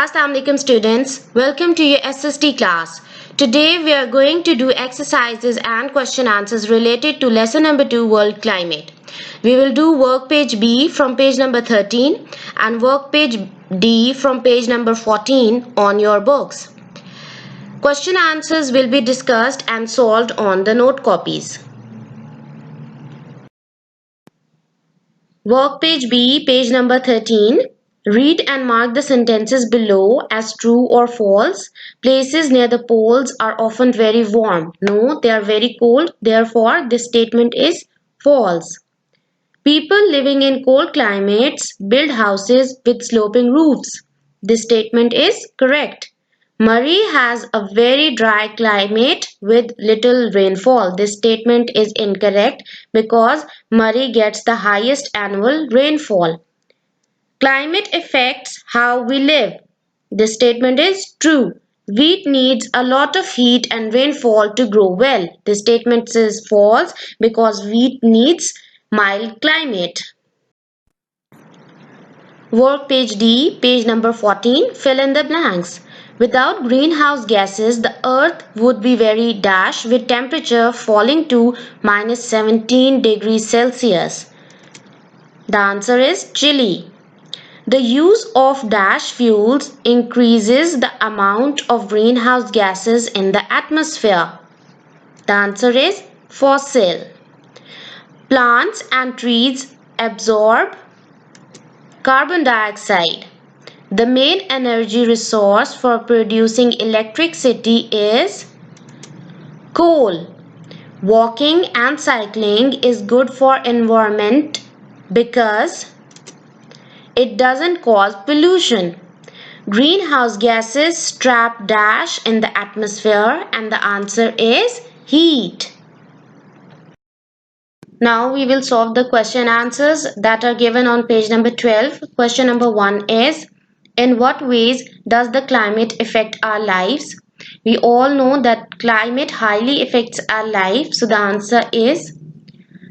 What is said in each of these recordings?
Assalamu alaikum students, welcome to your SST class. Today we are going to do exercises and question answers related to lesson number 2 world climate. We will do work page B from page number 13 and work page D from page number 14 on your books. Question answers will be discussed and solved on the note copies. Work page B, page number 13. Read and mark the sentences below as true or false. Places near the poles are often very warm. No, they are very cold. Therefore, this statement is false. People living in cold climates build houses with sloping roofs. This statement is correct. Murray has a very dry climate with little rainfall. This statement is incorrect because Murray gets the highest annual rainfall. Climate affects how we live. This statement is true. Wheat needs a lot of heat and rainfall to grow well. This statement is false because wheat needs mild climate. Work page D, page number 14, fill in the blanks. Without greenhouse gases, the earth would be very dash with temperature falling to minus 17 degrees Celsius. The answer is chilly. The use of dash fuels increases the amount of greenhouse gases in the atmosphere. The answer is fossil. Plants and trees absorb carbon dioxide. The main energy resource for producing electricity is coal. Walking and cycling is good for environment because it doesn't cause pollution. Greenhouse gases trap dash in the atmosphere and the answer is heat. Now we will solve the question answers that are given on page number 12. Question number 1 is, in what ways does the climate affect our lives? We all know that climate highly affects our life. So the answer is,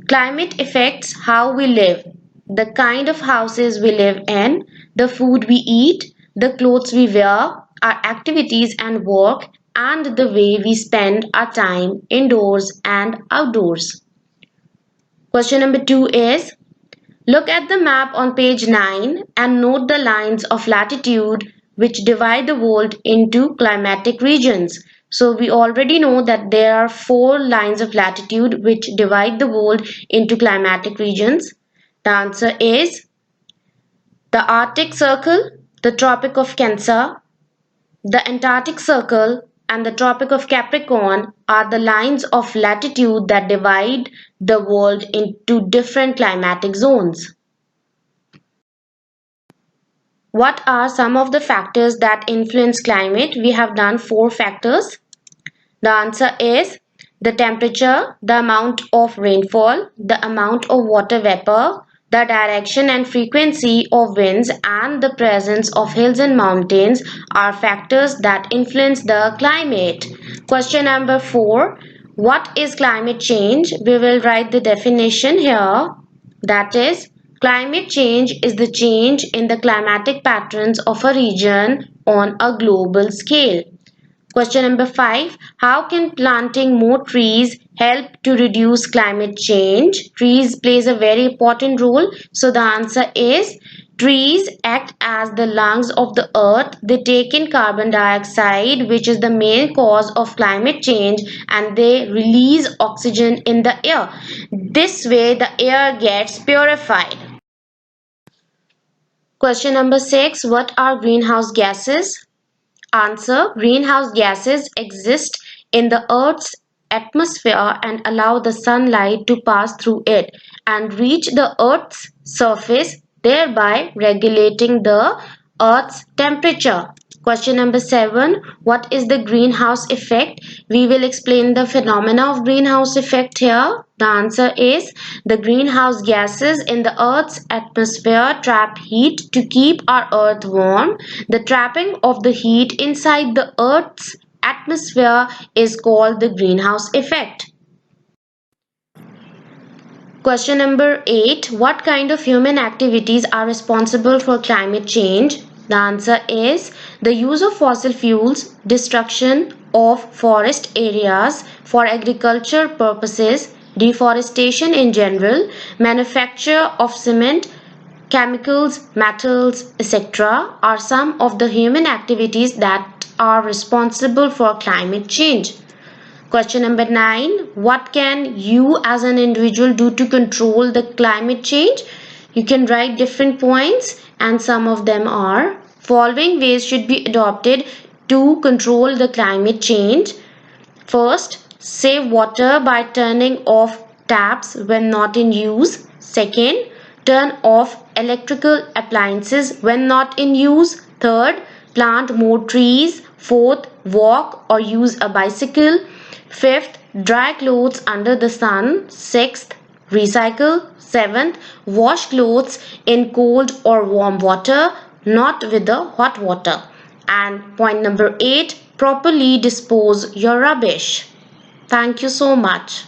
climate affects how we live, the kind of houses we live in, the food we eat, the clothes we wear, our activities and work, and the way we spend our time indoors and outdoors. Question number 2 is, look at the map on page 9 and note the lines of latitude which divide the world into climatic regions. So we already know that there are 4 lines of latitude which divide the world into climatic regions. The answer is the Arctic Circle, the Tropic of Cancer, the Antarctic Circle, and the Tropic of Capricorn are the lines of latitude that divide the world into different climatic zones. What are some of the factors that influence climate? We have done 4 factors. The answer is the temperature, the amount of rainfall, the amount of water vapor, the direction and frequency of winds, and the presence of hills and mountains are factors that influence the climate. Question number 4. What is climate change? We will write the definition here. That is, climate change is the change in the climatic patterns of a region on a global scale. Question number 5. How can planting more trees help to reduce climate change? Trees plays a very important role. So the answer is trees act as the lungs of the earth. They take in carbon dioxide, which is the main cause of climate change, and they release oxygen in the air. This way the air gets purified. Question number 6. What are greenhouse gases? Answer. Greenhouse gases exist in the Earth's atmosphere and allow the sunlight to pass through it and reach the Earth's surface, thereby regulating the Earth's temperature. Question number 7. What is the greenhouse effect? We will explain the phenomena of greenhouse effect here. The answer is the greenhouse gases in the Earth's atmosphere trap heat to keep our Earth warm. The trapping of the heat inside the Earth's atmosphere is called the greenhouse effect. Question number 8. What kind of human activities are responsible for climate change? The answer is the use of fossil fuels, destruction of forest areas for agriculture purposes, deforestation in general, manufacture of cement, chemicals, metals, etc. are some of the human activities that are responsible for climate change. Question number 9. What can you as an individual do to control the climate change? You can write different points and some of them are: following ways should be adopted to control the climate change. First, save water by turning off taps when not in use. Second, turn off electrical appliances when not in use. Third, plant more trees. Fourth, walk or use a bicycle. Fifth, dry clothes under the sun. Sixth, recycle. Seventh, wash clothes in cold or warm water, not with the hot water. And point number 8, properly dispose your rubbish. Thank you so much.